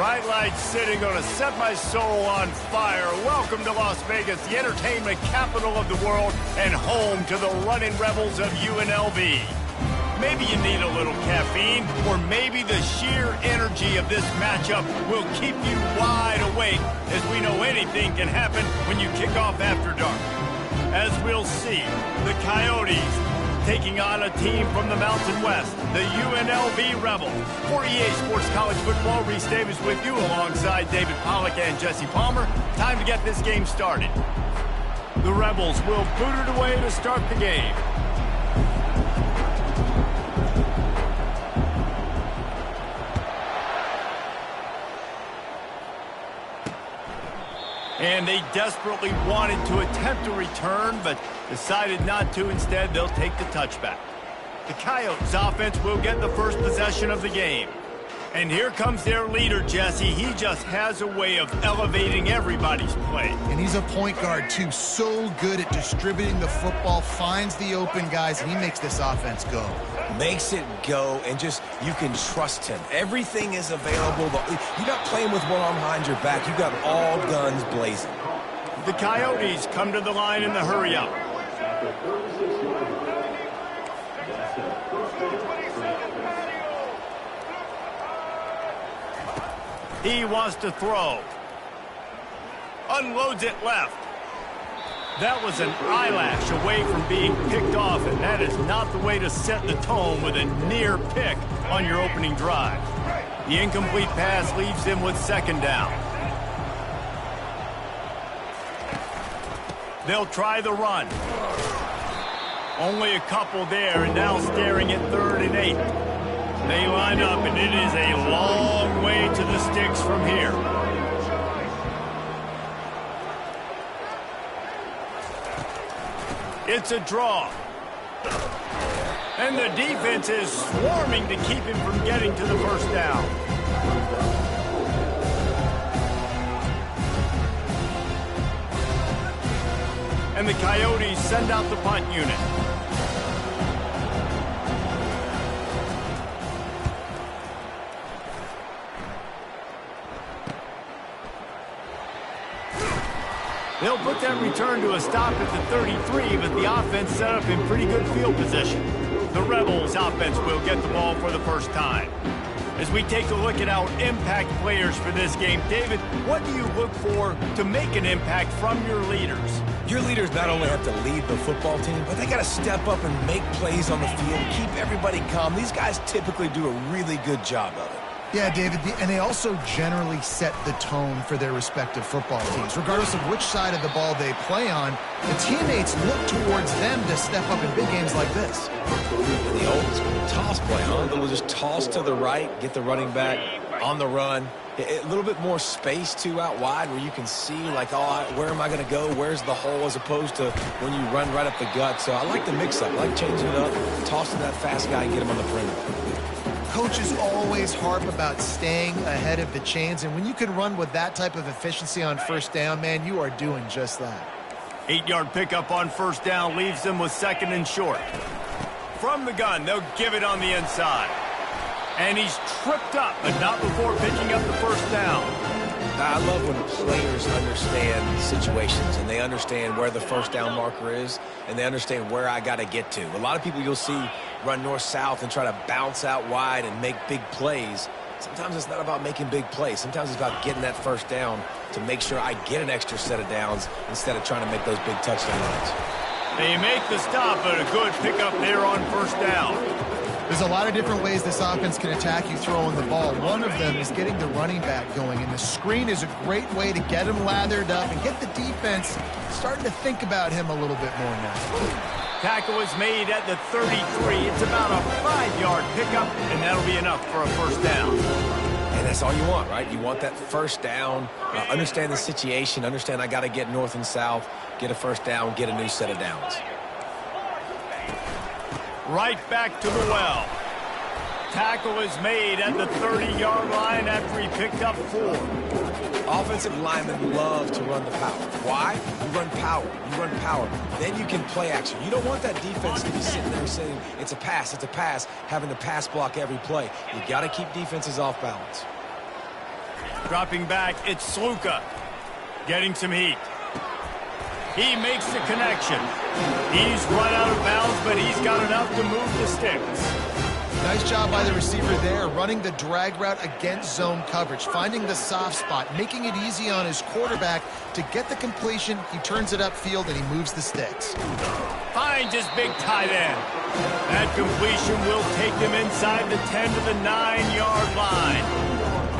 bright lights city gonna set my soul on fire. Welcome to Las Vegas, the entertainment capital of the world and home to the running rebels of UNLV. Maybe you need a little caffeine, or maybe the sheer energy of this matchup will keep you wide awake, as we know anything can happen when you kick off after dark. As we'll see, the Coyotes taking on a team from the Mountain West, the UNLV Rebels. For EA Sports College Football, Reese Davis with you alongside David Pollack and Jesse Palmer. Time to get this game started. The Rebels will boot it away to start the game. And they desperately wanted to attempt a return, but decided not to. Instead, they'll take the touchback. The Coyotes offense will get the first possession of the game. And here comes their leader, Jesse. He just has a way of elevating everybody's play. And he's a point guard, too. So good at distributing the football, finds the open guys, and he makes this offense go. Makes it go, and just, you can trust him. Everything is available. You're not playing with one arm behind your back. You got all guns blazing. The Coyotes come to the line in the hurry-up. He wants to throw. Unloads it left. That was an eyelash away from being picked off, and that is not the way to set the tone with a near pick on your opening drive. The incomplete pass leaves them with second down. They'll try the run. Only a couple there, and now staring at 3rd and 8. They line up, and it is a long way to the sticks from here. It's a draw. And the defense is swarming to keep him from getting to the first down. And the Coyotes send out the punt unit. They'll put that return to a stop at the 33, but the offense set up in pretty good field position. The Rebels offense will get the ball for the first time. As we take a look at our impact players for this game, David, what do you look for to make an impact from your leaders? Your leaders not only have to lead the football team, but they got to step up and make plays on the field, keep everybody calm. These guys typically do a really good job of it. Yeah, David, and they also generally set the tone for their respective football teams. Regardless of which side of the ball they play on, the teammates look towards them to step up in big games like this. The old toss play, huh? A little just toss to the right, get the running back on the run. A little bit more space, too, out wide where you can see, like, oh, where am I going to go? Where's the hole, as opposed to when you run right up the gut. So I like the mix-up. I like changing it up, tossing that fast guy and get him on the perimeter. Coaches always harp about staying ahead of the chains, and when you can run with that type of efficiency on first down, man, you are doing just that. 8-yard pickup on first down leaves them with 2nd and short. From the gun, they'll give it on the inside. And he's tripped up, but not before picking up the first down. I love when players understand situations and they understand where the first down marker is and they understand where I got to get to. A lot of people you'll see run north-south and try to bounce out wide and make big plays. Sometimes it's not about making big plays. Sometimes it's about getting that first down to make sure I get an extra set of downs instead of trying to make those big touchdown runs. They make the stop, but a good pickup there on first down. There's a lot of different ways this offense can attack you throwing the ball. One of them is getting the running back going, and the screen is a great way to get him lathered up and get the defense starting to think about him a little bit more now. Tackle is made at the 33. It's about a 5-yard pickup, and that'll be enough for a first down. And that's all you want, right? You want that first down, understand the situation, understand I got to get north and south, get a first down, get a new set of downs. Right back to the well. Tackle is made at the 30-yard line after he picked up 4. Offensive linemen love to run the power. Why? You run power. You run power. Then you can play action. You don't want that defense to be sitting there saying, it's a pass, having to pass block every play. You got to keep defenses off balance. Dropping back, it's Sluka. Getting some heat. He makes the connection. He's run out of bounds, but he's got enough to move the sticks. Nice job by the receiver there, running the drag route against zone coverage, finding the soft spot, making it easy on his quarterback to get the completion. He turns it upfield, and he moves the sticks. Finds his big tight end. That completion will take them inside the 10 to the 9-yard line.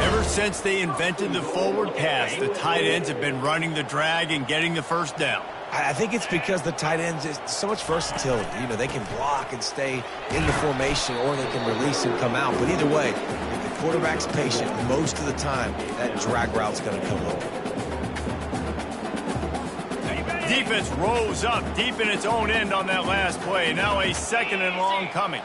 Ever since they invented the forward pass, the tight ends have been running the drag and getting the first down. I think it's because the tight ends is so much versatility. You know, they can block and stay in the formation, or they can release and come out. But either way, if the quarterback's patient, most of the time, that drag route's going to come over. Defense rolls up deep in its own end on that last play. Now a second and long coming.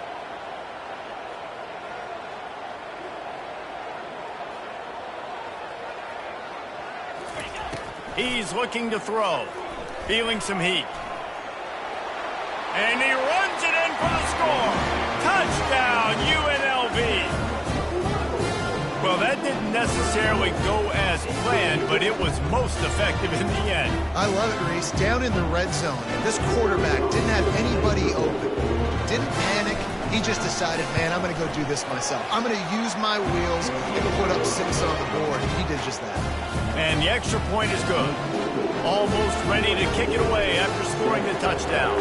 He's looking to throw. Feeling some heat. And he runs it in for the score. Touchdown, UNLV. Well, that didn't necessarily go as planned, but it was most effective in the end. I love it, Reese. Down in the red zone, and this quarterback didn't have anybody open. Didn't panic. He just decided, man, I'm going to go do this myself. I'm going to use my wheels and put up 6 on the board, and he did just that. And the extra point is good. Almost ready to kick it away after scoring the touchdown.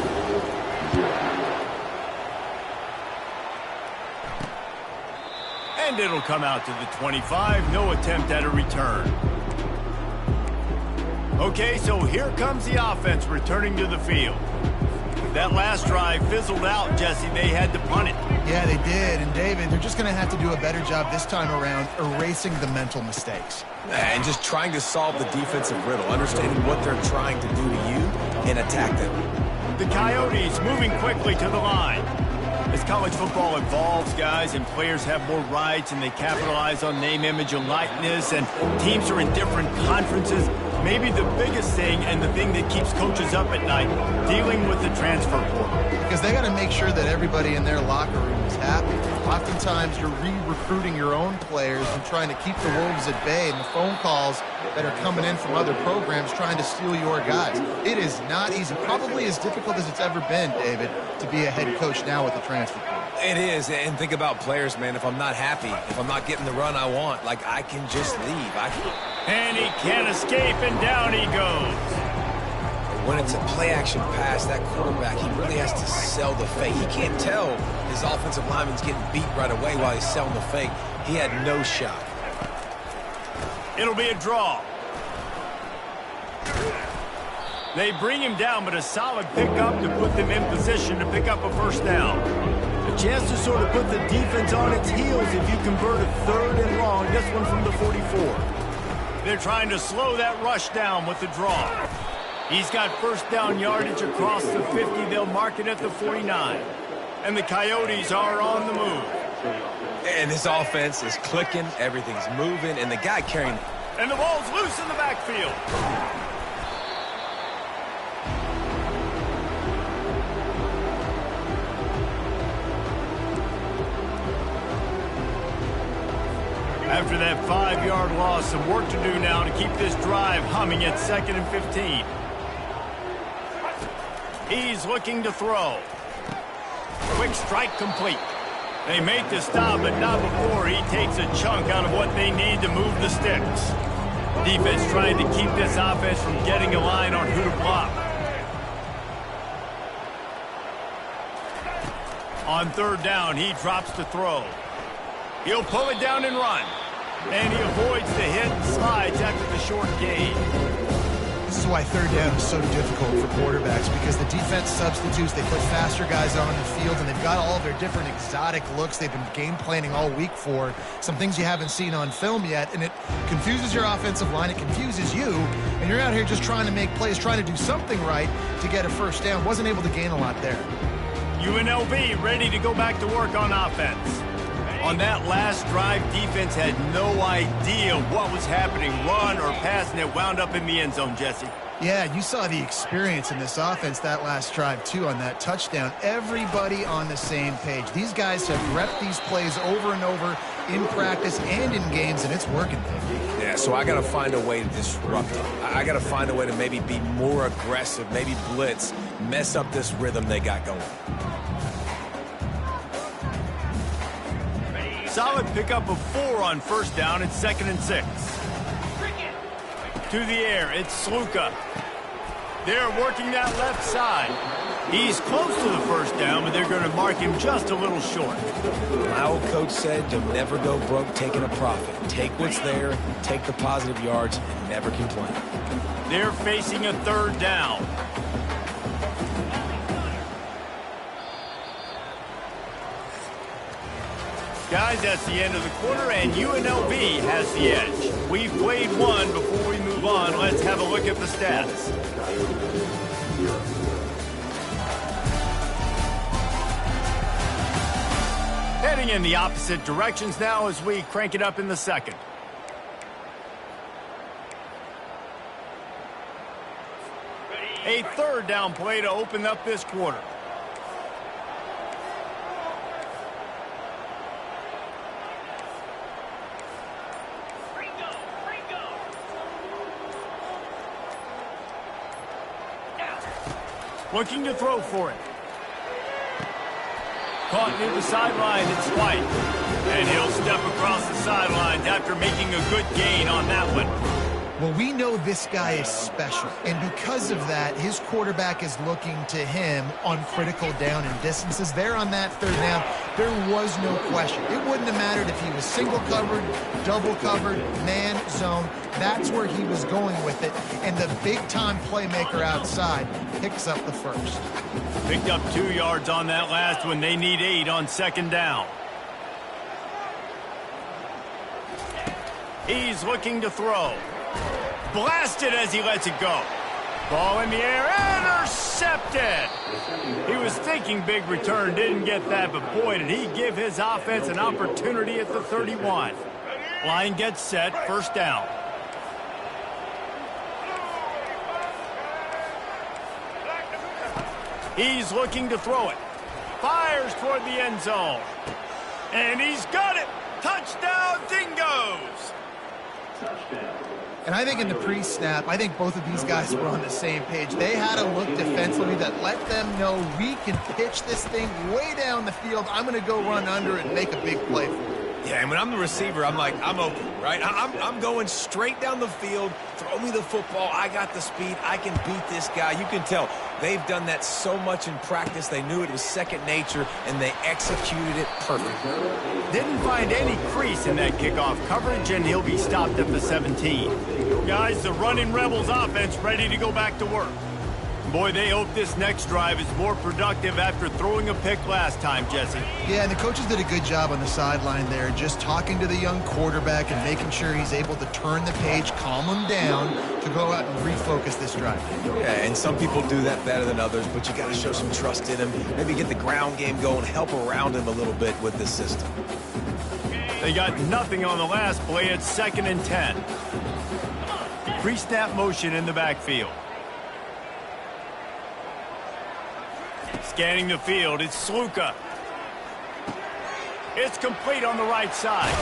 And it'll come out to the 25. No attempt at a return. Okay, so here comes the offense returning to the field. That last drive fizzled out, Jesse. They had to punt it. Yeah, they did. And, David, they're just going to have to do a better job this time around erasing the mental mistakes. And just trying to solve the defensive riddle, understanding what they're trying to do to you and attack them. The Coyotes moving quickly to the line. As college football evolves, guys, and players have more rights and they capitalize on name, image, and likeness, and teams are in different conferences, maybe the biggest thing and the thing that keeps coaches up at night, dealing with the transfer portal. Because they got to make sure that everybody in their locker room is happy. Oftentimes, you're re-recruiting your own players and trying to keep the wolves at bay, and the phone calls that are coming in from other programs trying to steal your guys. It is not easy. Probably as difficult as it's ever been, David, to be a head coach now with the transfer portal. It is, and think about players, man. If I'm not happy, if I'm not getting the run I want, like, I can just leave. And he can't escape, and down he goes. When it's a play-action pass, that quarterback, he really has to sell the fake. He can't tell his offensive lineman's getting beat right away while he's selling the fake. He had no shot. It'll be a draw. They bring him down, but a solid pickup to put them in position to pick up a first down. A chance to sort of put the defense on its heels if you convert a 3rd and long, this one from the 44. They're trying to slow that rush down with the draw. He's got first down yardage across the 50. They'll mark it at the 49. And the Coyotes are on the move. And this offense is clicking, everything's moving, and the guy carrying... And the ball's loose in the backfield. After that 5-yard loss, some work to do now to keep this drive humming at 2nd and 15. He's looking to throw. Quick strike complete. They make the stop, but not before he takes a chunk out of what they need to move the sticks. Defense trying to keep this offense from getting a line on who to block. On 3rd down, he drops to throw. He'll pull it down and run. And he avoids the hit and slides after the short gain. This is why 3rd down is so difficult for quarterbacks, because the defense substitutes, they put faster guys on the field, and they've got all of their different exotic looks they've been game planning all week for, some things you haven't seen on film yet, and it confuses your offensive line, it confuses you, and you're out here just trying to make plays, trying to do something right to get a first down. Wasn't able to gain a lot there. UNLV ready to go back to work on offense. On that last drive, defense had no idea what was happening, run or pass, and it wound up in the end zone, Jesse. Yeah, you saw the experience in this offense that last drive, too, on that touchdown. Everybody on the same page. These guys have repped these plays over and over in practice and in games, and it's working. Yeah, so I got to find a way to disrupt it. I got to find a way to maybe be more aggressive, maybe blitz, mess up this rhythm they got going. Solid pickup of 4 on first down. It's 2nd and 6. To the air, it's Sluka. They're working that left side. He's close to the first down, but they're going to mark him just a little short. My old coach said you'll never go broke taking a profit. Take what's there, take the positive yards, and never complain. They're facing a 3rd down. Guys, that's the end of the quarter, and UNLV has the edge. We've played one. Before we move on, let's have a look at the stats. Heading in the opposite directions now as we crank it up in the second. A 3rd down play to open up this quarter. Looking to throw for it. Caught near the sideline, it's White. And he'll step across the sidelines after making a good gain on that one. Well, we know this guy is special, and because of that, his quarterback is looking to him on critical down and distances. There on that 3rd down, there was no question. It wouldn't have mattered if he was single covered, double covered, man, zone. That's where he was going with it, and the big-time playmaker outside picks up the first. Picked up 2 yards on that last one. They need 8 on 2nd down. He's looking to throw. Blasted as he lets it go. Ball in the air, intercepted. He was thinking big return, didn't get that, but boy, did he give his offense an opportunity at the 31. Line gets set, 1st down. He's looking to throw it. Fires toward the end zone. And he's got it. Touchdown, Dingoes. And I think in the pre-snap, I think both of these guys were on the same page. They had a look defensively that let them know we can pitch this thing way down the field. I'm going to go run under it and make a big play for it. Yeah, and when I'm the receiver, I'm like, I'm open, right? I'm going straight down the field. Throw me the football. I got the speed. I can beat this guy. You can tell they've done that so much in practice. They knew it was second nature, and they executed it perfectly. Didn't find any crease in that kickoff coverage, and he'll be stopped at the 17. Guys, the running Rebels offense ready to go back to work. Boy, they hope this next drive is more productive after throwing a pick last time, Jesse. Yeah, and the coaches did a good job on the sideline there, just talking to the young quarterback and making sure he's able to turn the page, calm him down to go out and refocus this drive. Yeah, and some people do that better than others, but you got to show some trust in him. Maybe get the ground game going, help around him a little bit with this system. They got nothing on the last play. It's 2nd and 10. Pre-snap motion in the backfield. Scanning the field, it's Sluka. It's complete on the right side.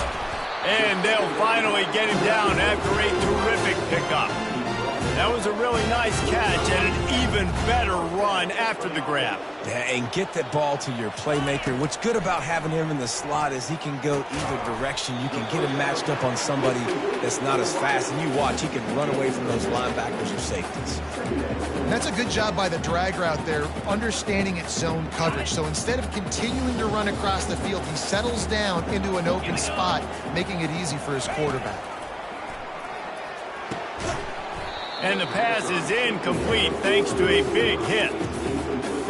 And they'll finally get him down after a terrific pickup. That was a really nice catch and an even better run after the grab. Yeah, and get that ball to your playmaker. What's good about having him in the slot is he can go either direction. You can get him matched up on somebody that's not as fast, and you watch, he can run away from those linebackers or safeties. That's a good job by the drag route there, understanding its zone coverage. So instead of continuing to run across the field, he settles down into an open spot, making it easy for his quarterback. And the pass is incomplete thanks to a big hit.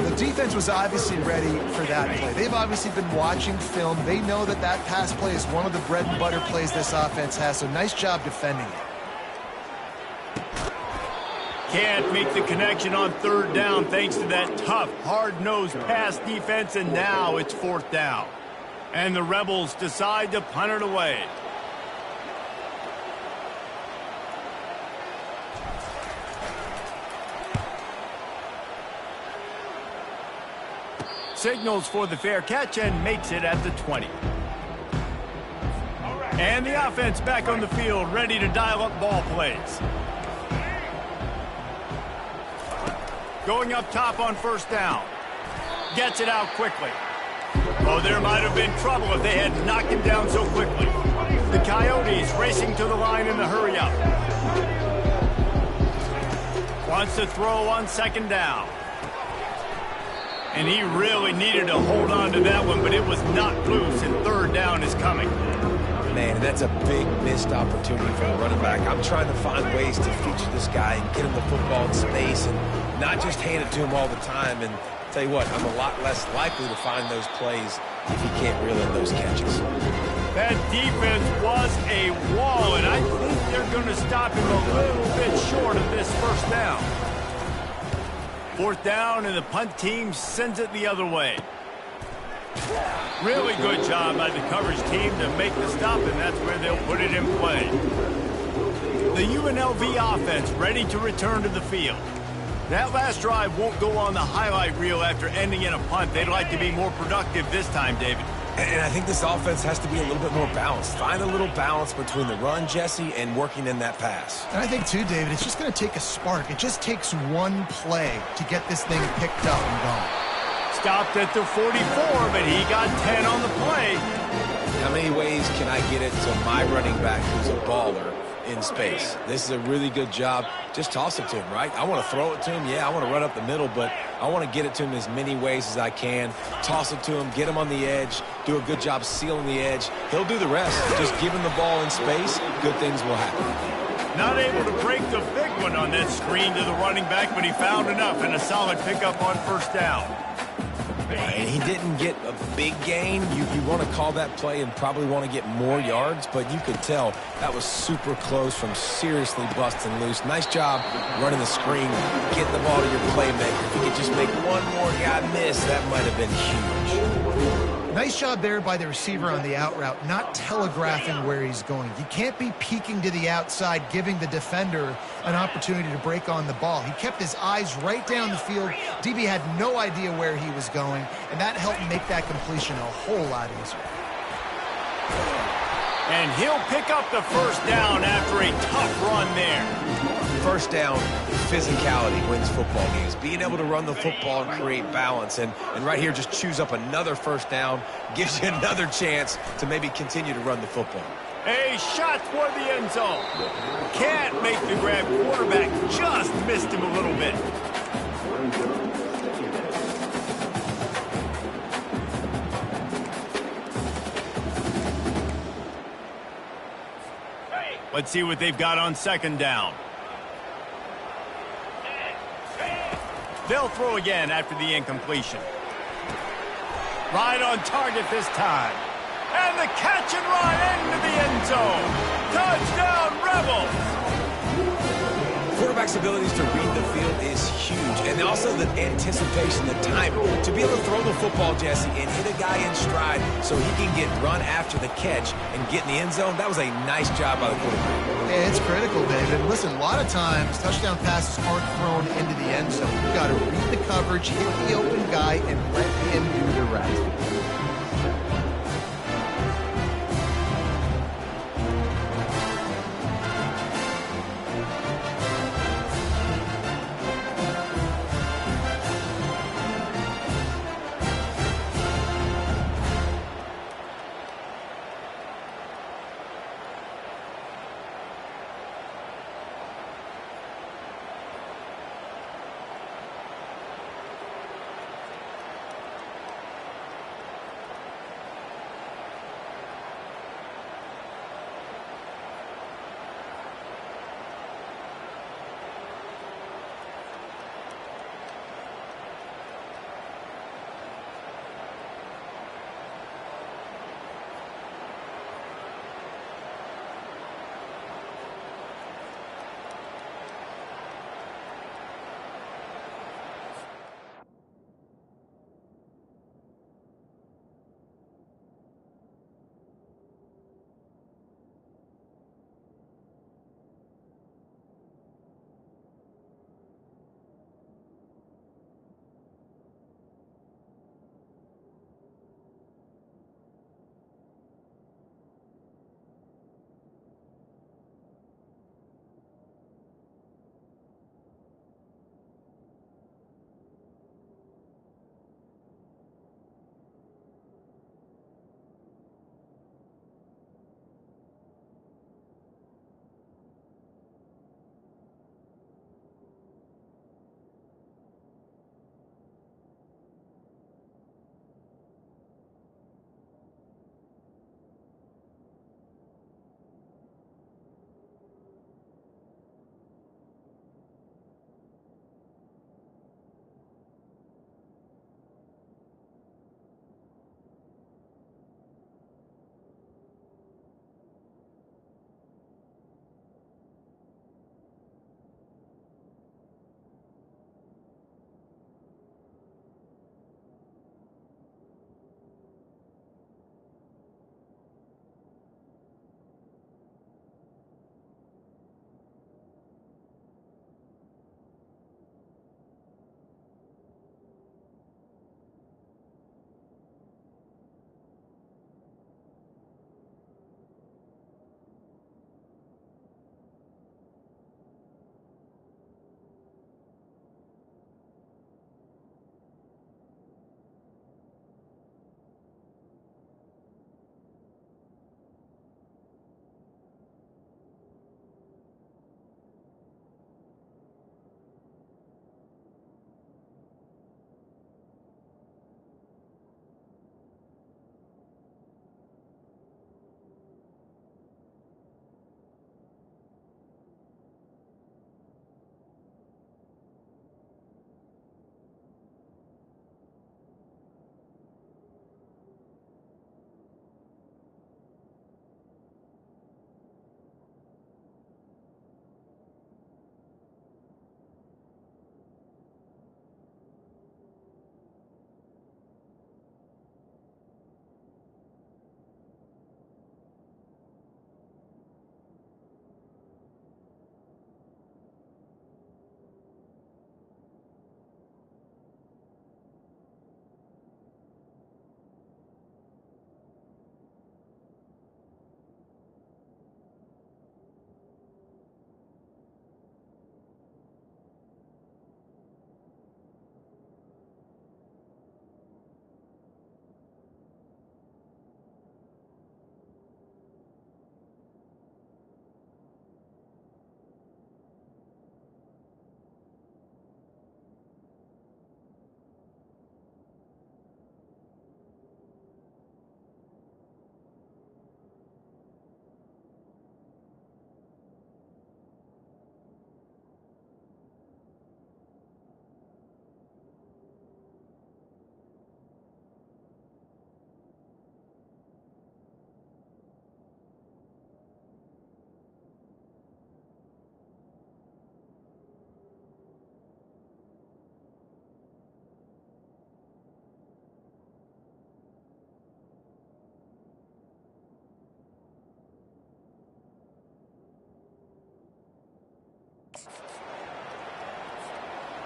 The defense was obviously ready for that play. They've obviously been watching film. They know that that pass play is one of the bread and butter plays this offense has, so nice job defending it. Can't make the connection on 3rd down thanks to that tough, hard-nosed pass defense, and now it's 4th down. And the Rebels decide to punt it away. signals for the fair catch and makes it at the 20. And the offense back on the field, ready to dial up ball plays. Going up top on first down. Gets it out quickly. Oh, there might have been trouble if they had knocked him down so quickly. The Coyotes racing to the line in the hurry-up. Wants to throw on second down. And he really needed to hold on to that one, but it was not loose, and third down is coming. Man, that's a big missed opportunity for the running back. I'm trying to find ways to feature this guy and get him the football in space and not just hand it to him all the time. And tell you what, I'm a lot less likely to find those plays if he can't reel in those catches. That defense was a wall, and I think they're going to stop him a little bit short of this first down. Fourth down, and the punt team sends it the other way. Really good job by the coverage team to make the stop, and that's where they'll put it in play. The UNLV offense ready to return to the field. That last drive won't go on the highlight reel after ending in a punt. They'd like to be more productive this time, David. And I think this offense has to be a little bit more balanced. Find a little balance between the run, Jesse, and working in that pass. And I think, too, David, it's just going to take a spark. It just takes one play to get this thing picked up and going. Stopped at the 44, but he got 10 on the play. How many ways can I get it to my running back who's a baller in space? This is a really good job. Just toss it to him, right? I want to throw it to him. Yeah, I want to run up the middle, but I want to get it to him as many ways as I can. Toss it to him, get him on the edge, do a good job sealing the edge. He'll do the rest. Just give him the ball in space, good things will happen. Not able to break the big one on that screen to the running back, but he found enough and a solid pickup on first down. And he didn't get a big gain. You want to call that play and probably want to get more yards, but you could tell that was super close from seriously busting loose. Nice job running the screen, getting the ball to your playmaker. If you could just make one more guy miss, that might have been huge. Nice job there by the receiver on the out route, not telegraphing where he's going. You can't be peeking to the outside, giving the defender an opportunity to break on the ball. He kept his eyes right down the field. DB had no idea where he was going, and that helped make that completion a whole lot easier. And he'll pick up the first down after a tough run there. First down, physicality wins football games. Being able to run the football and create balance. And right here, just choose up another first down, gives you another chance to maybe continue to run the football. A shot toward the end zone. Can't make the grab. Quarterback just missed him a little bit. Let's see what they've got on second down. They'll throw again after the incompletion. Right on target this time. And the catch and run into the end zone. Touchdown, Rebels! Quarterback's abilities to read the field is huge. And also the anticipation, the timing. To be able to throw the football, Jesse, and hit a guy in stride so he can get run after the catch and get in the end zone, that was a nice job by the quarterback. Yeah, it's critical, David. Listen, a lot of times touchdown passes aren't thrown into the end zone. You've got to read the coverage, hit the open guy, and let him do the rest.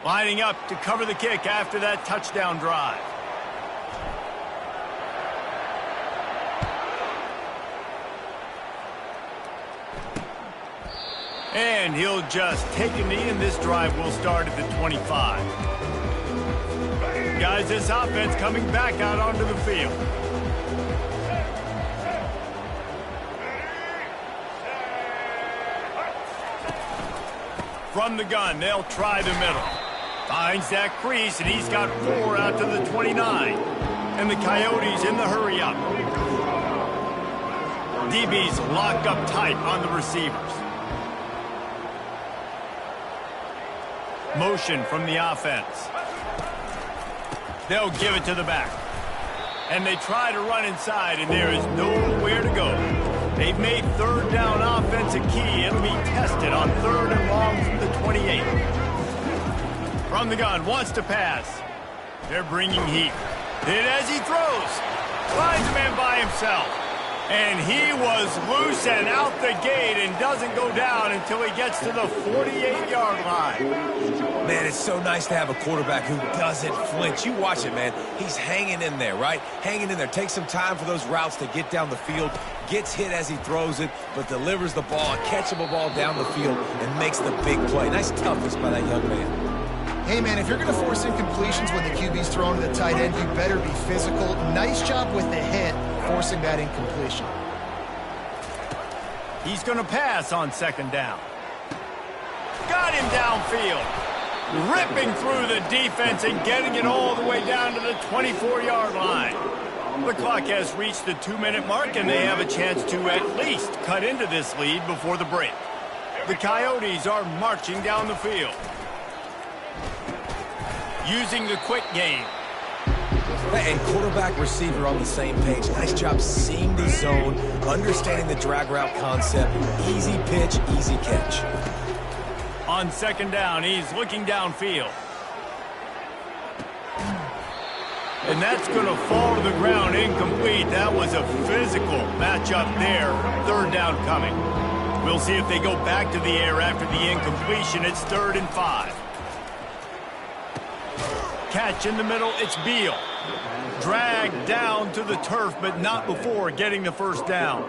Lining up to cover the kick after that touchdown drive. And he'll just take a knee, and this drive will start at the 25. Guys, this offense coming back out onto the field. From the gun, they'll try the middle. Finds that crease, and he's got 4 out to the 29. And the Coyotes in the hurry-up. DB's locked up tight on the receivers. Motion from the offense. They'll give it to the back. And they try to run inside, and there is nowhere to go. They've made third down offense a key. It'll be tested on 3rd and long from the 28. From the gun, wants to pass. They're bringing heat. Hit as he throws. Finds a man by himself. And he was loose and out the gate and doesn't go down until he gets to the 48-yard line. Man, it's so nice to have a quarterback who doesn't flinch. You watch it, man. He's hanging in there, right? Hanging in there. Takes some time for those routes to get down the field. Gets hit as he throws it, but delivers the ball, a catchable ball down the field, and makes the big play. Nice toughness by that young man. Hey, man, if you're going to force incompletions when the QB's throwing to the tight end, you better be physical. Nice job with the hit, forcing that incompletion. He's going to pass on 2nd down. Got him downfield. Ripping through the defense and getting it all the way down to the 24-yard line. The clock has reached the 2-minute mark, and they have a chance to at least cut into this lead before the break. The Coyotes are marching down the field. Using the quick game. And quarterback receiver on the same page. Nice job seeing the zone, understanding the drag route concept. Easy pitch, easy catch. On 2nd down, he's looking downfield. And that's going to fall to the ground incomplete. That was a physical matchup there. 3rd down coming. We'll see if they go back to the air after the incompletion. It's 3rd and 5. Catch in the middle, it's Beal. Dragged down to the turf, but not before getting the 1st down.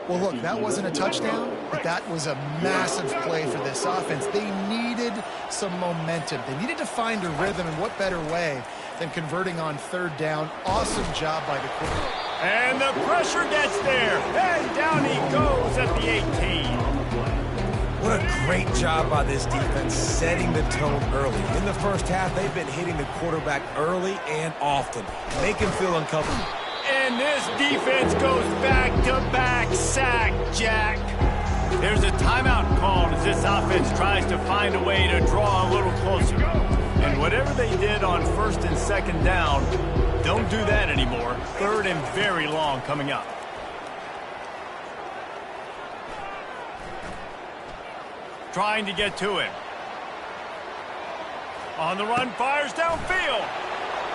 Well, look, that wasn't a touchdown, but that was a massive play for this offense. They needed some momentum. They needed to find a rhythm, and what better way than converting on 3rd down. Awesome job by the quarterback. And the pressure gets there, and down he goes at the 18. What a great job by this defense setting the tone early. In the first half, they've been hitting the quarterback early and often. Make him feel uncomfortable. And this defense goes back-to-back sack, Jack. There's a timeout called as this offense tries to find a way to draw a little closer. And whatever they did on 1st and 2nd down, don't do that anymore. 3rd and very long coming up. Trying to get to him. On the run, fires downfield.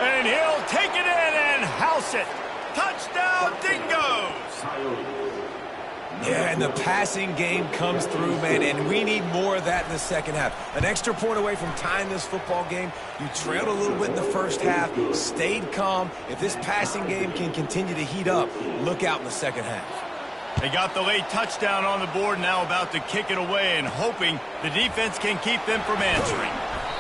And he'll take it in and house it. Touchdown, Dingoes! Yeah, and the passing game comes through, man, and we need more of that in the second half. An extra point away from tying this football game. You trailed a little bit in the first half, stayed calm. If this passing game can continue to heat up, look out in the second half. They got the late touchdown on the board, now about to kick it away and hoping the defense can keep them from answering.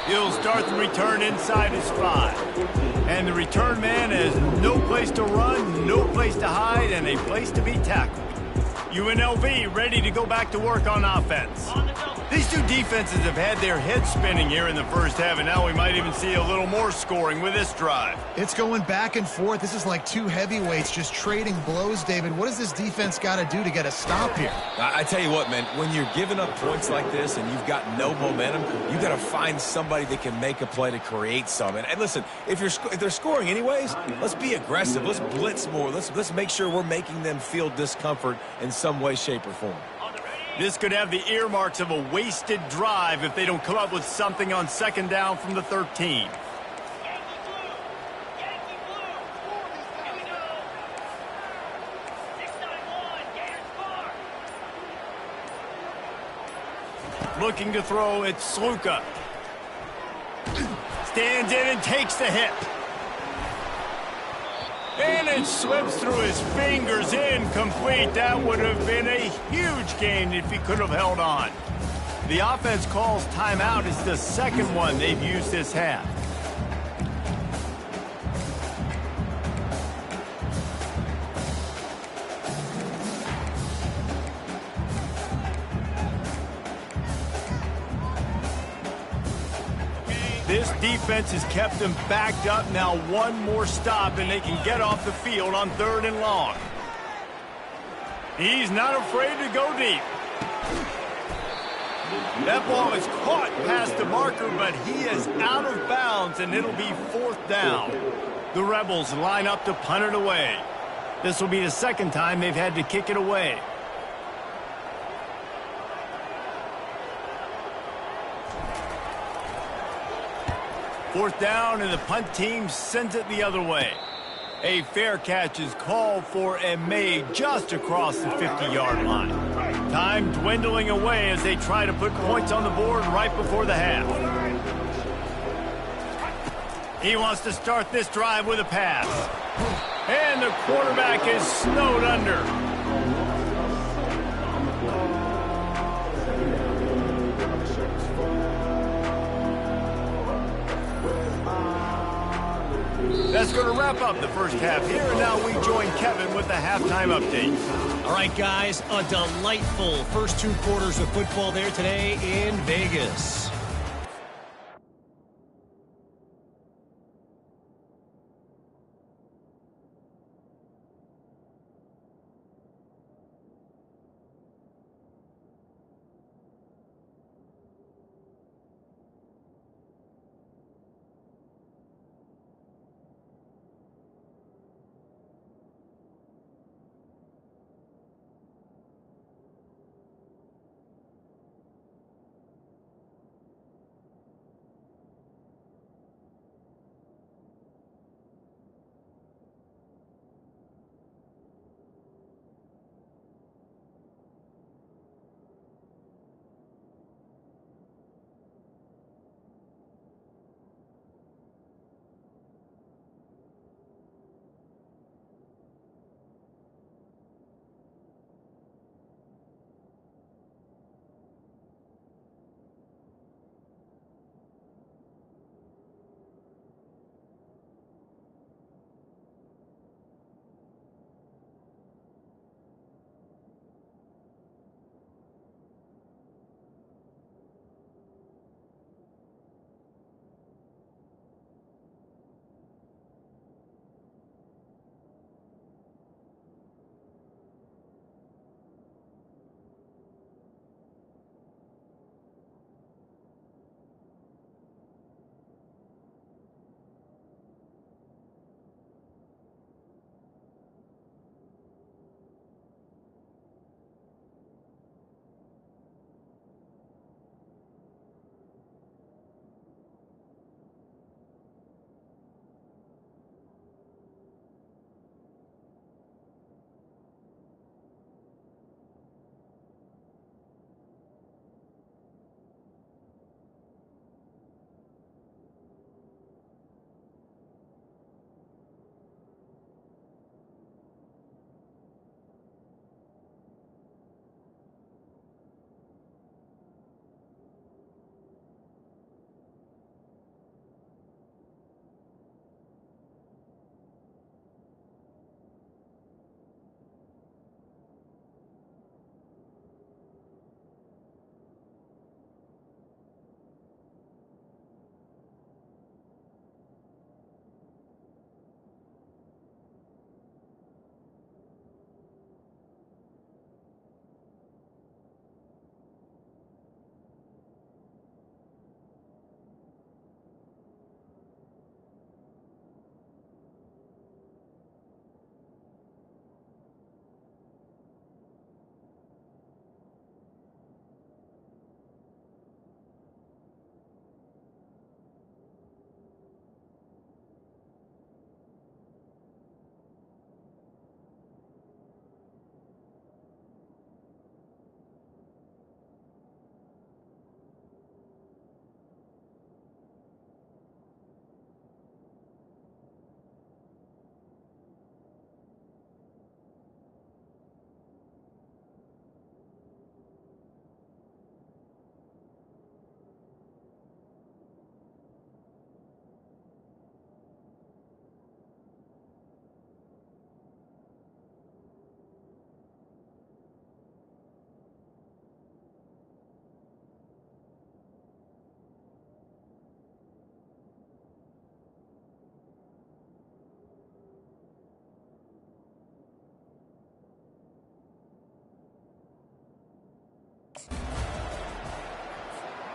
He'll start the return inside his 5. And the return man has no place to run, no place to hide, and a place to be tackled. UNLV ready to go back to work on offense. These two defenses have had their heads spinning here in the first half, and now we might even see a little more scoring with this drive. It's going back and forth. This is like two heavyweights just trading blows, David. What does this defense got to do to get a stop here? I tell you what, man, when you're giving up points like this and you've got no momentum, you got to find somebody that can make a play to create some. And listen, if they're scoring anyways, let's be aggressive. Let's blitz more. Let's make sure we're making them feel discomfort in some way, shape, or form. This could have the earmarks of a wasted drive if they don't come up with something on 2nd down from the 13. Looking to throw, it's Sluka. Stands in and takes the hit. And it slips through his fingers, incomplete. That would have been a huge gain if he could have held on. The offense calls timeout. It's the second one they've used this half. This defense has kept them backed up. Now one more stop, and they can get off the field on 3rd and long. He's not afraid to go deep. That ball is caught past the marker, but he is out of bounds, and it'll be 4th down. The Rebels line up to punt it away. This will be the second time they've had to kick it away. Fourth down, and the punt team sends it the other way. A fair catch is called for and made just across the 50-yard line. Time dwindling away as they try to put points on the board right before the half. He wants to start this drive with a pass. And the quarterback is snowed under. That's going to wrap up the first half here, and now we join Kevin with the halftime update. All right, guys, a delightful first 2 quarters of football there today in Vegas.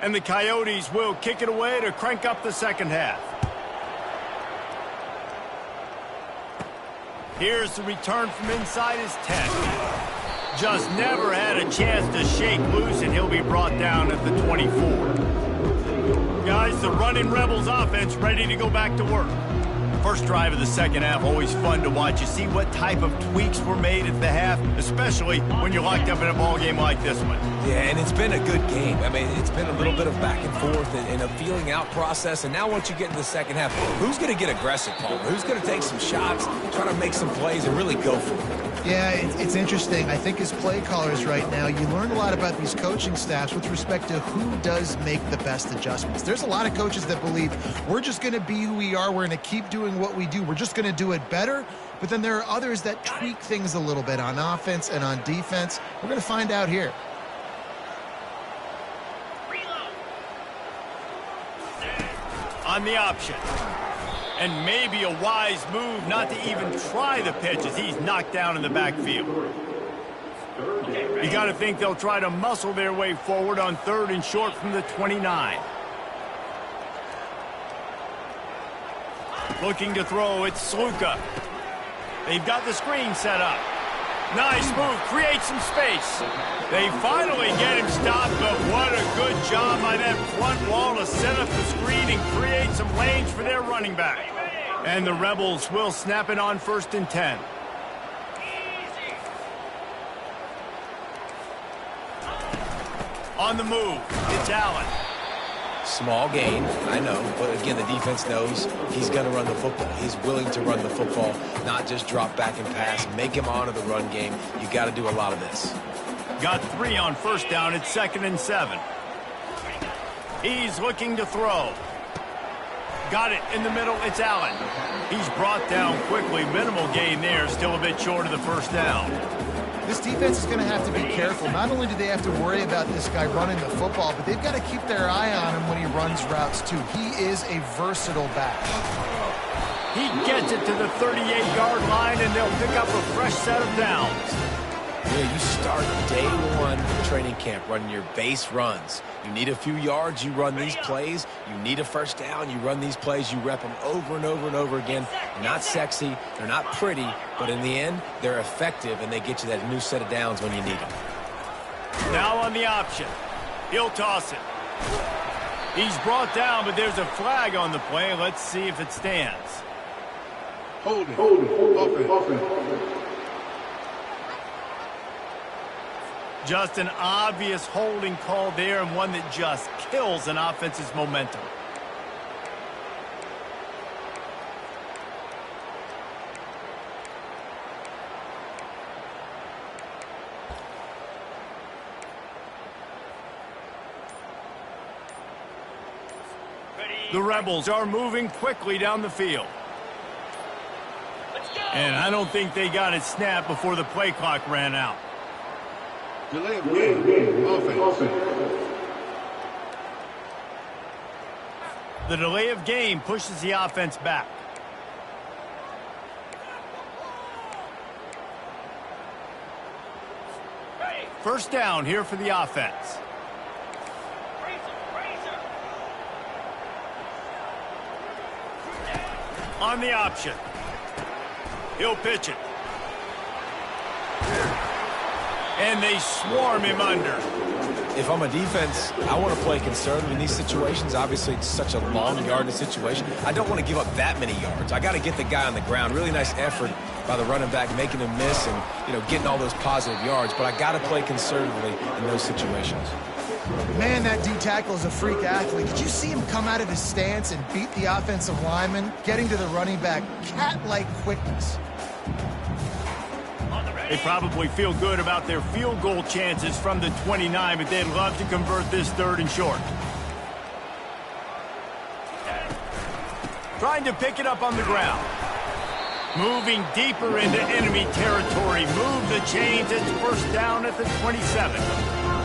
And the Coyotes will kick it away to crank up the second half. Here's the return from inside his 10. Just never had a chance to shake loose, and he'll be brought down at the 24. Guys, the running Rebels offense ready to go back to work. First drive of the second half, always fun to watch. You see what type of tweaks were made at the half, especially when you're locked up in a ball game like this one. Yeah, and it's been a good game. I mean, it's been a little bit of back and forth and a feeling out process. And now once you get in the second half, who's going to get aggressive, Paul? Who's going to take some shots, try to make some plays, and really go for it? Yeah, it's interesting. I think as play callers right now, you learn a lot about these coaching staffs with respect to who does make the best adjustments. There's a lot of coaches that believe we're just going to be who we are. We're going to keep doing what we do. We're just going to do it better. But then there are others that tweak things a little bit on offense and on defense. We're going to find out here. On the option. And maybe a wise move not to even try the pitch as he's knocked down in the backfield. You got to think they'll try to muscle their way forward on 3rd and short from the 29. Looking to throw, it's Sluka. They've got the screen set up. Nice move, creates some space. They finally get him stopped, but what a good job by that front wall to set up the screen and create some lanes for their running back. And the Rebels will snap it on 1st and 10. On the move, it's Allen. Small gain, I know, but again, the defense knows he's going to run the football. He's willing to run the football, not just drop back and pass, make him honor the run game. You got to do a lot of this. Got 3 on 1st down. It's 2nd and 7. He's looking to throw. Got it in the middle. It's Allen. He's brought down quickly. Minimal gain there. Still a bit short of the 1st down. This defense is going to have to be careful. Not only do they have to worry about this guy running the football, but they've got to keep their eye on him when he runs routes, too. He is a versatile back. He gets it to the 38-yard line, and they'll pick up a fresh set of downs. Yeah, you start day one training camp running your base runs. You need a few yards, you run these plays. You need a 1st down, you run these plays. You rep them over and over and over again. They're not sexy, they're not pretty, but in the end, they're effective, and they get you that new set of downs when you need them. Now on the option. He'll toss it. He's brought down, but there's a flag on the play. Let's see if it stands. Hold it. Offense. Just an obvious holding call there, and one that just kills an offense's momentum. The Rebels are moving quickly down the field. And I don't think they got it snapped before the play clock ran out. Delay of game. Offense. The delay of game pushes the offense back. First down here for the offense. On the option. He'll pitch it. And they swarm him under. If I'm a defense, I want to play conservative in these situations. Obviously, it's such a long yardage situation. I don't want to give up that many yards. I got to get the guy on the ground. Really nice effort by the running back, making him miss and, getting all those positive yards. But I got to play conservatively in those situations. Man, that D tackle is a freak athlete. Did you see him come out of his stance and beat the offensive lineman, getting to the running back? Cat-like quickness. They probably feel good about their field goal chances from the 29, but they'd love to convert this 3rd and short. Trying to pick it up on the ground. Moving deeper into enemy territory. Move the chains. It's 1st down at the 27.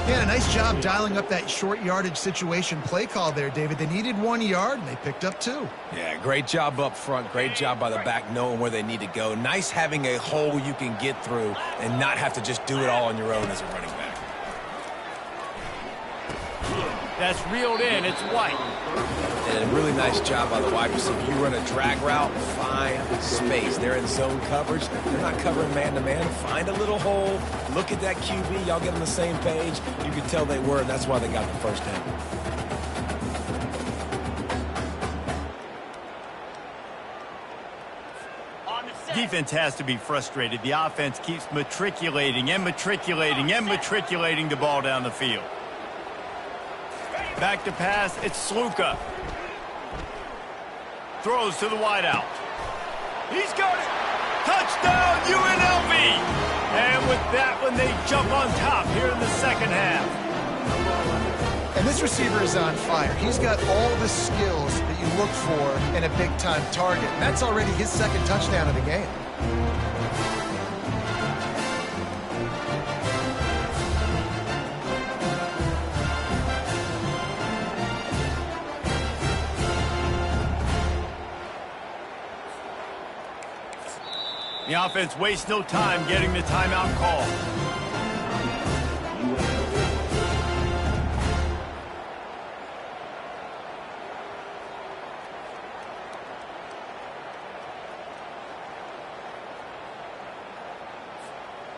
Yeah, nice job dialing up that short yardage situation play call there, David. They needed 1 yard, and they picked up 2. Yeah, great job up front. Great job by the back knowing where they need to go. Nice having a hole you can get through and not have to just do it all on your own as a running back. That's reeled in. It's White. And a really nice job by the wide receiver. You run a drag route, find space. They're in zone coverage. They're not covering man-to-man. Find a little hole. Look at that QB. Y'all get on the same page. You can tell they were, and that's why they got the first down. Defense has to be frustrated. The offense keeps matriculating and matriculating and matriculating the ball down the field. Back to pass, it's Sluka. Throws to the wideout. He's got it. Touchdown, UNLV. And with that one, they jump on top here in the second half. And this receiver is on fire. He's got all the skills that you look for in a big-time target. And that's already his second touchdown of the game. The offense wastes no time getting the timeout call.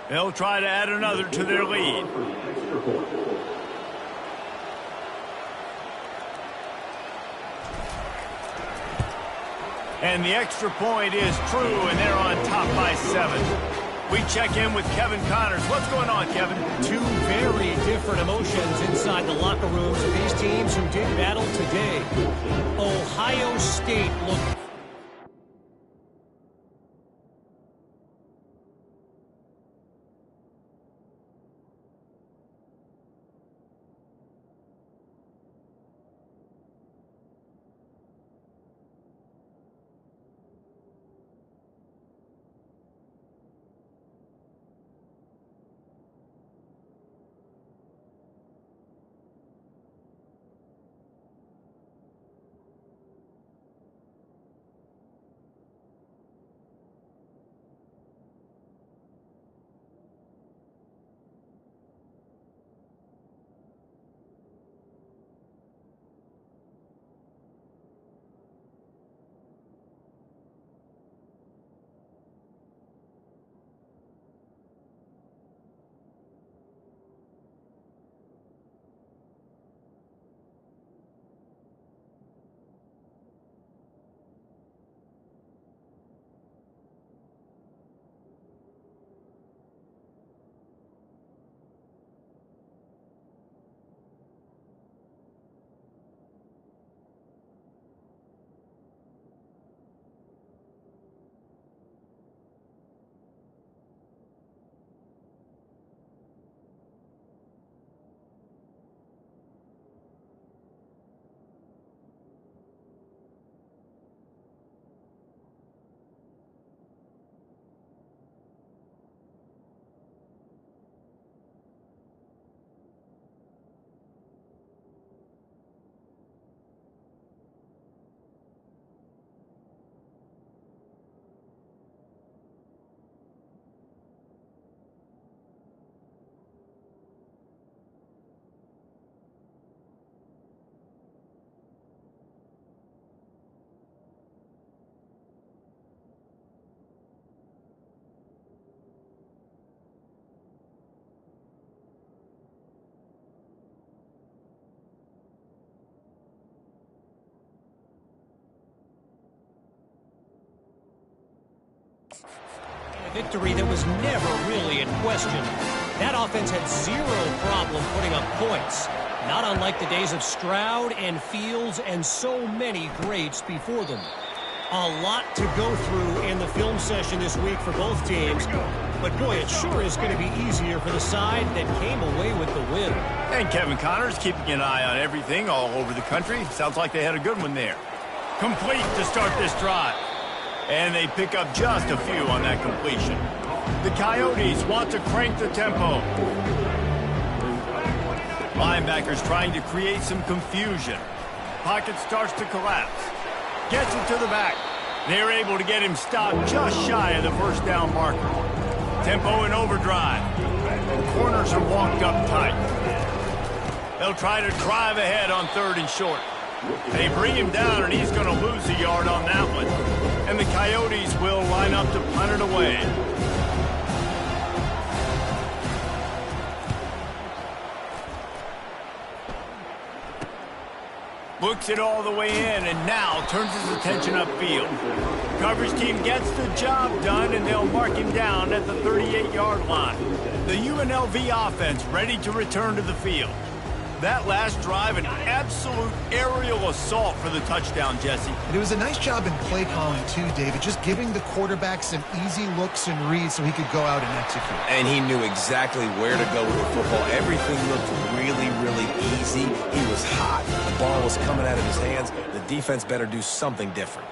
They'll try to add another to their lead. And the extra point is true, and they're on top by 7. We check in with Kevin Connors. What's going on, Kevin? Two very different emotions inside the locker rooms of these teams who did battle today. Ohio State looked... victory that was never really in question. That offense had zero problem putting up points, not unlike the days of Stroud and Fields and so many greats before them. A lot to go through in the film session this week for both teams, but boy, it sure is going to be easier for the side that came away with the win. And Kevin Connors keeping an eye on everything all over the country. Sounds like they had a good one there. Complete to start this drive. And they pick up just a few on that completion. The Coyotes want to crank the tempo. Linebackers trying to create some confusion. Pocket starts to collapse. Gets it to the back. They're able to get him stopped just shy of the first down marker. Tempo in overdrive. The corners are walked up tight. They'll try to drive ahead on 3rd and short. They bring him down, and he's going to lose a yard on that one. And the Coyotes will line up to punt it away. Looks it all the way in, and now turns his attention upfield. Coverage team gets the job done, and they'll mark him down at the 38-yard line. The UNLV offense ready to return to the field. That last drive, an absolute aerial assault for the touchdown, Jesse. And it was a nice job in play calling, too, David, just giving the quarterback some easy looks and reads so he could go out and execute. And he knew exactly where to go with the football. Everything looked really, really easy. He was hot. The ball was coming out of his hands. The defense better do something different.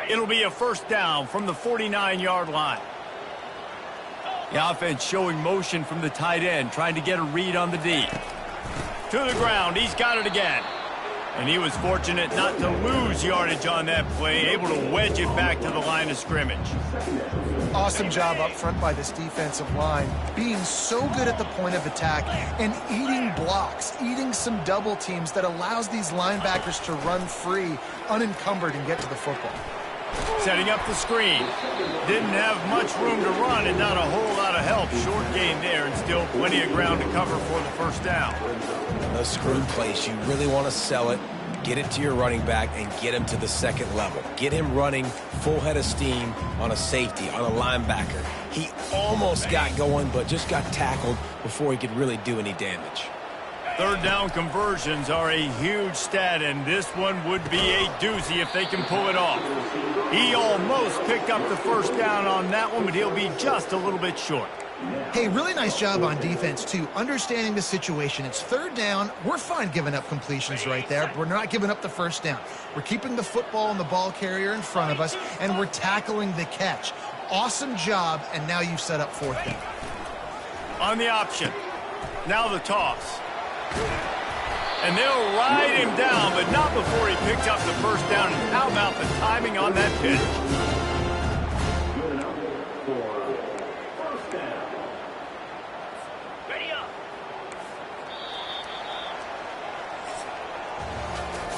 It'll be a first down from the 49-yard line. The offense showing motion from the tight end, trying to get a read on the D. To the ground, he's got it again. And he was fortunate not to lose yardage on that play, able to wedge it back to the line of scrimmage. Awesome job up front by this defensive line, being so good at the point of attack and eating blocks, eating some double teams that allows these linebackers to run free, unencumbered, and get to the football. Setting up the screen. Didn't have much room to run and not a whole lot of help. Short gain there and still plenty of ground to cover for the first down. Those screen plays, you really want to sell it, get it to your running back, and get him to the second level. Get him running full head of steam on a safety, on a linebacker. He almost got going, but just got tackled before he could really do any damage. 3rd down conversions are a huge stat, and this one would be a doozy if they can pull it off. He almost picked up the first down on that one, but he'll be just a little bit short. Hey, really nice job on defense, too, understanding the situation. It's 3rd down. We're fine giving up completions right there. We're not giving up the first down. We're keeping the football and the ball carrier in front of us, and we're tackling the catch. Awesome job, and now you've set up 4th down. On the option. Now the toss. And they'll ride him down, but not before he picks up the first down. And how about the timing on that pitch?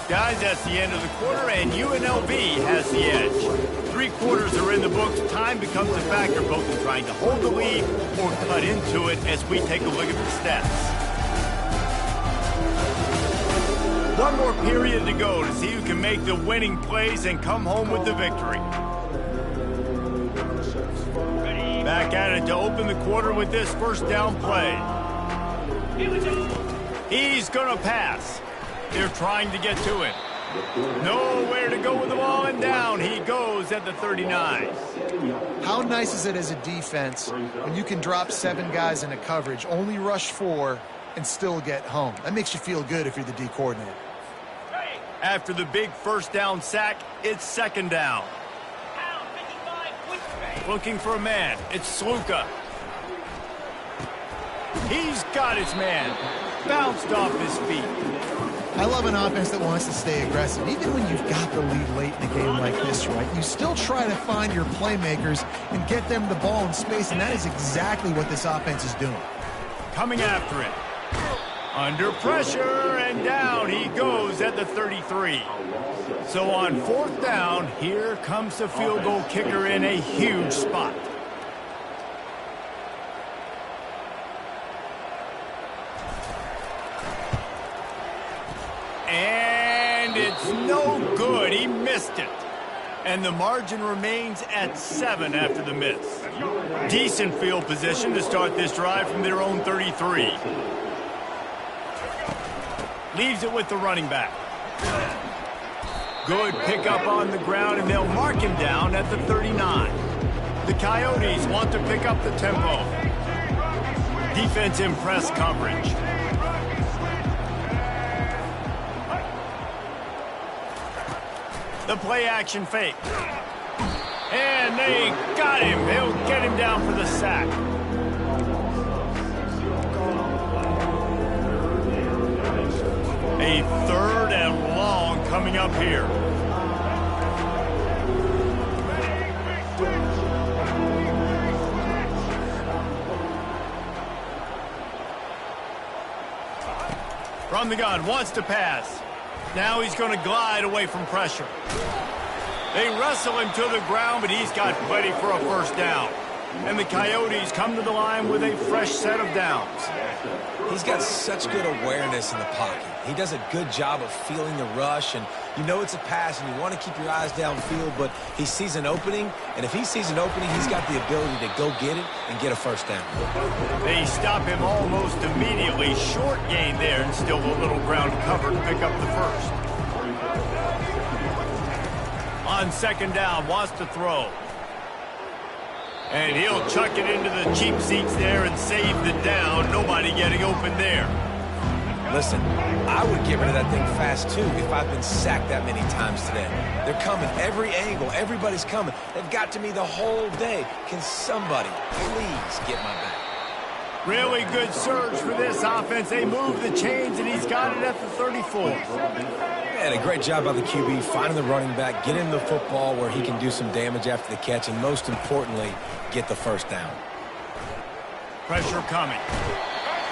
Guys, that's the end of the quarter, and UNLV has the edge. 3 quarters are in the books. Time becomes a factor, both in trying to hold the lead or cut into it as we take a look at the stats. One more period to go to see who can make the winning plays and come home with the victory. Back at it to open the quarter with this first down play. He's going to pass. They're trying to get to him. Nowhere to go with the ball, and down he goes at the 39. How nice is it as a defense when you can drop 7 guys into coverage, only rush 4, and still get home? That makes you feel good if you're the D coordinator. After the big first down sack, it's 2nd down. Looking for a man. It's Sluka. He's got his man. Bounced off his feet. I love an offense that wants to stay aggressive. Even when you've got the lead late in a game like this, right, you still try to find your playmakers and get them the ball in space, and that is exactly what this offense is doing. Coming after it. Under pressure, and down he goes at the 33. So on 4th down, here comes the field goal kicker in a huge spot. And it's no good. He missed it. And the margin remains at 7 after the miss. Decent field position to start this drive from their own 33. Leaves it with the running back. Good pickup on the ground, and they'll mark him down at the 39. The Coyotes want to pick up the tempo. Defense in press coverage. The play action fake. And they got him. They'll get him down for the sack. A 3rd and long coming up here. From the gun, wants to pass. Now he's going to glide away from pressure. They wrestle him to the ground, but he's got plenty for a first down. And the Coyotes come to the line with a fresh set of downs. He's got such good awareness in the pocket. He does a good job of feeling the rush, and you know it's a pass, and you want to keep your eyes downfield, but he sees an opening, and if he sees an opening, he's got the ability to go get it and get a first down. They stop him almost immediately. Short gain there, and still a little ground cover to pick up the first. On second down, wants to throw. And he'll chuck it into the cheap seats there and save the down. Nobody getting open there. Listen, I would get rid of that thing fast, too, if I've been sacked that many times today. They're coming every angle. Everybody's coming. They've got to me the whole day. Can somebody please get my back? Really good surge for this offense. They move the chains, and he's got it at the 34. And a great job by the QB, finding the running back, getting the football where he can do some damage after the catch, and most importantly, get the first down. Pressure coming.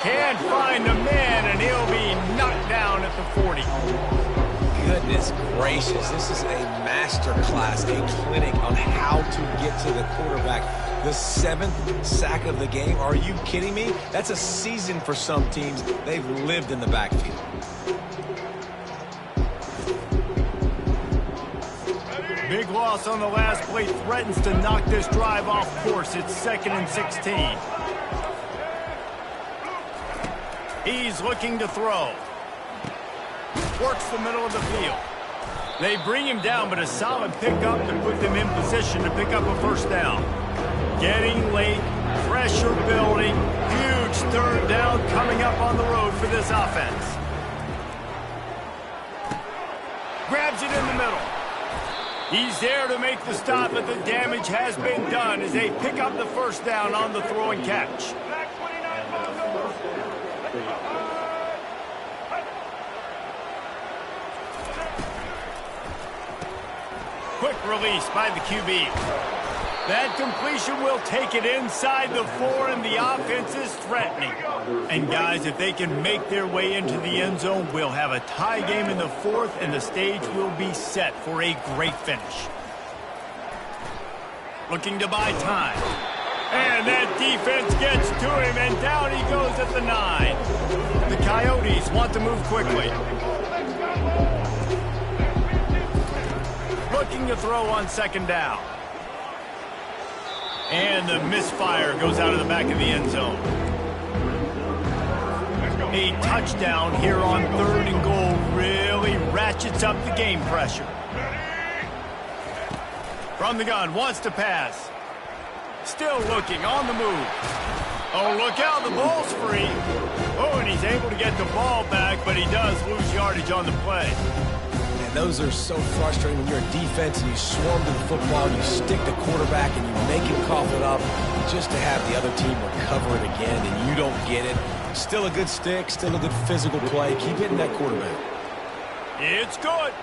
Can't find the man, and he'll be knocked down at the 40. Goodness gracious, this is a master class, a clinic on how to get to the quarterback. The 7th sack of the game. Are you kidding me? That's a season for some teams. They've lived in the backfield. Big loss on the last play threatens to knock this drive off course. It's 2nd and 16. He's looking to throw. Works the middle of the field. They bring him down, but a solid pickup to put them in position to pick up a first down. Getting late, pressure building, huge third down coming up on the road for this offense. Grabs it in the middle. He's there to make the stop, but the damage has been done as they pick up the first down on the throw and catch. Quick release by the QB. That completion will take it inside the 4, and the offense is threatening. And guys, if they can make their way into the end zone, we'll have a tie game in the 4th, and the stage will be set for a great finish. Looking to buy time. And that defense gets to him, and down he goes at the 9. The Coyotes want to move quickly. Looking to throw on second down. And the misfire goes out of the back of the end zone. A touchdown here on 3rd and goal really ratchets up the game pressure. From the gun, wants to pass. Still looking, on the move. Oh, look out, the ball's free. Oh, and he's able to get the ball back, but he does lose yardage on the play. Those are so frustrating when you're a defense and you swarm to the football, and you stick the quarterback and you make him cough it up just to have the other team recover it again and you don't get it. Still a good stick, still a good physical play. Keep hitting that quarterback. It's good.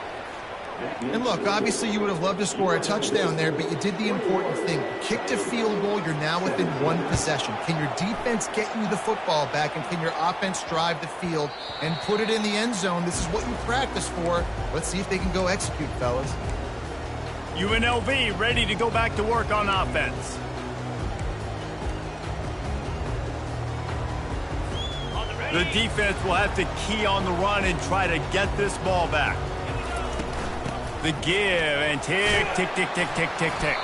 And look, obviously you would have loved to score a touchdown there, but you did the important thing. Kicked a field goal, you're now within 1 possession. Can your defense get you the football back, and can your offense drive the field and put it in the end zone? This is what you practice for. Let's see if they can go execute, fellas. UNLV ready to go back to work on offense. The defense will have to key on the run and try to get this ball back. The give, and tick, tick, tick, tick, tick, tick, tick.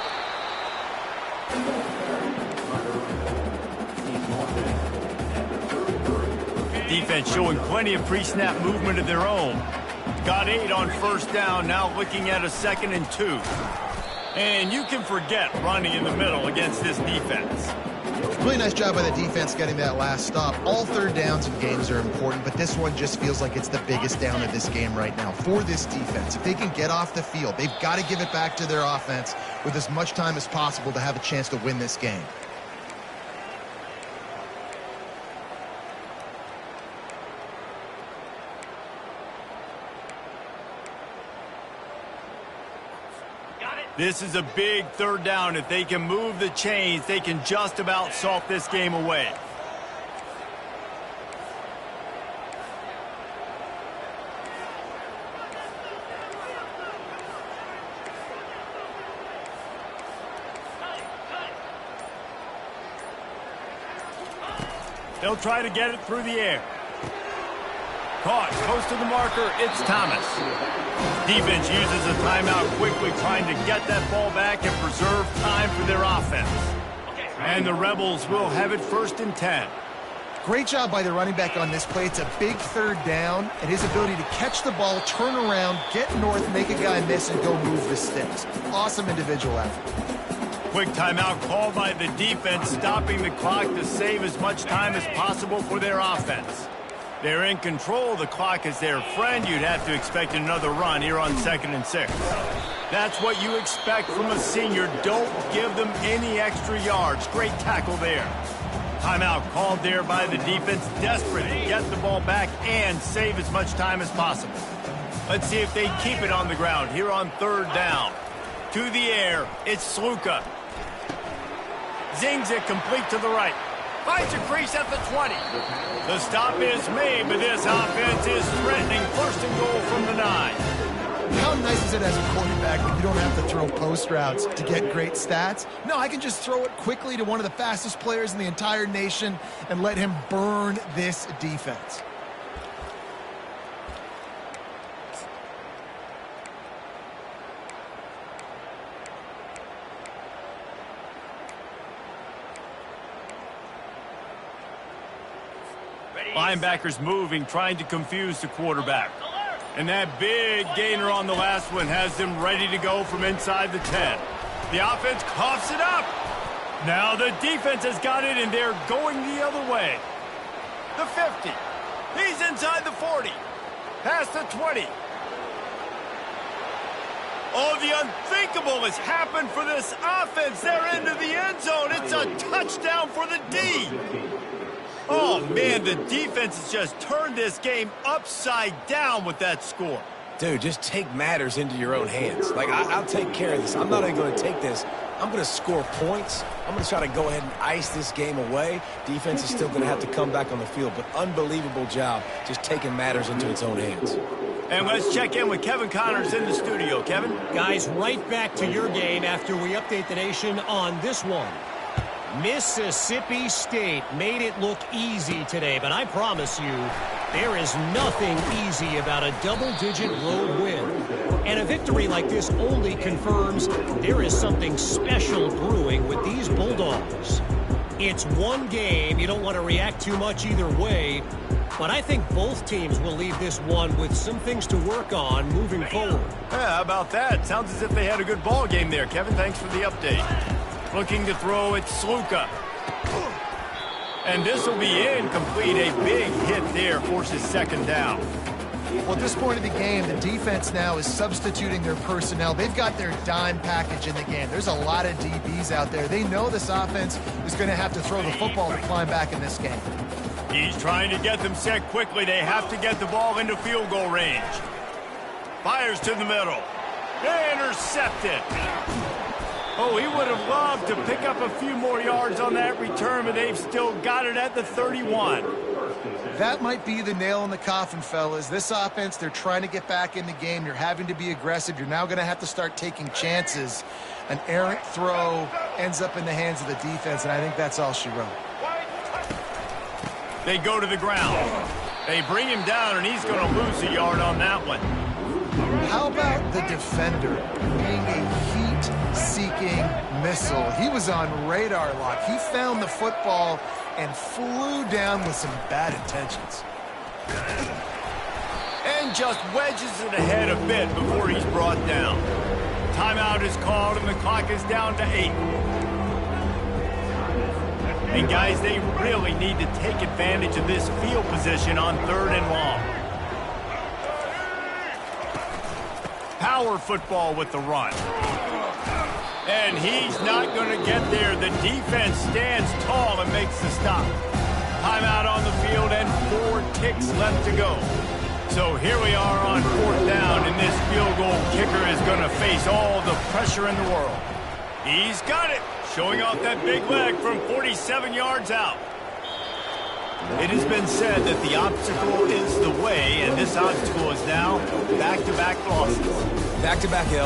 Defense showing plenty of pre-snap movement of their own. Got 8 on first down, now looking at a 2nd and 2. And you can forget running in the middle against this defense. Really nice job by the defense getting that last stop. All 3rd downs in games are important, but this one just feels like it's the biggest down of this game right now for this defense. If they can get off the field, they've got to give it back to their offense with as much time as possible to have a chance to win this game. This is a big 3rd down. If they can move the chains, they can just about salt this game away. They'll try to get it through the air. Caught close to the marker. It's Thomas. Defense uses a timeout quickly, trying to get that ball back and preserve time for their offense. And the Rebels will have it 1st and 10. Great job by the running back on this play. It's a big 3rd down, and his ability to catch the ball, turn around, get north, make a guy miss, and go move the sticks. Awesome individual effort. Quick timeout called by the defense, stopping the clock to save as much time as possible for their offense. They're in control. The clock is their friend. You'd have to expect another run here on 2nd and 6. That's what you expect from a senior. Don't give them any extra yards. Great tackle there. Timeout called there by the defense, desperate to get the ball back and save as much time as possible. Let's see if they keep it on the ground here on 3rd down. To the air, it's Sluka. Zings it complete to the right. Finds a crease at the 20. The stop is made, but this offense is threatening 1st and goal from the 9. How nice is it as a quarterback when you don't have to throw post routes to get great stats? No, I can just throw it quickly to one of the fastest players in the entire nation and let him burn this defense. Linebackers moving, trying to confuse the quarterback. And that big gainer on the last one has them ready to go from inside the 10. The offense coughs it up. Now the defense has got it, and they're going the other way. The 50. He's inside the 40. Past the 20. Oh, the unthinkable has happened for this offense. They're into the end zone. It's a touchdown for the D. Oh, man, the defense has just turned this game upside down with that score. Dude, just take matters into your own hands. Like, I'll take care of this. I'm not even going to take this. I'm going to score points. I'm going to try to go ahead and ice this game away. Defense is still going to have to come back on the field, but unbelievable job just taking matters into its own hands. And let's check in with Kevin Connors in the studio. Kevin? Guys, right back to your game after we update the nation on this one. Mississippi State made it look easy today, but I promise you, there is nothing easy about a double-digit road win. And a victory like this only confirms there is something special brewing with these Bulldogs. It's one game. You don't want to react too much either way, but I think both teams will leave this one with some things to work on moving forward. Yeah, how about that? Sounds as if they had a good ball game there, Kevin. Thanks for the update. Looking to throw, it's Sluka. And this will be incomplete. A big hit there forces 2nd down. Well, at this point of the game, the defense now is substituting their personnel. They've got their dime package in the game. There's a lot of DBs out there. They know this offense is going to have to throw the football to climb back in this game. He's trying to get them set quickly. They have to get the ball into field goal range. Fires to the middle. Intercepted. Oh, he would have loved to pick up a few more yards on that return, but they've still got it at the 31. That might be the nail in the coffin, fellas. This offense, they're trying to get back in the game. You're having to be aggressive. You're now going to have to start taking chances. An errant throw ends up in the hands of the defense, and I think that's all she wrote. They go to the ground. They bring him down, and he's going to lose a yard on that one. How about the defender being a heat-seeking missile? He was on radar lock. He found the football and flew down with some bad intentions. And just wedges it ahead a bit before he's brought down. Timeout is called, and the clock is down to 8. And, guys, they really need to take advantage of this field position on 3rd and long. Power football with the run. And he's not going to get there. The defense stands tall and makes the stop. Timeout on the field and 4 ticks left to go. So here we are on 4th down, and this field goal kicker is going to face all the pressure in the world. He's got it, showing off that big leg from 47 yards out. It has been said that the obstacle is the way, and this obstacle is now back-to-back losses. Back-to-back L.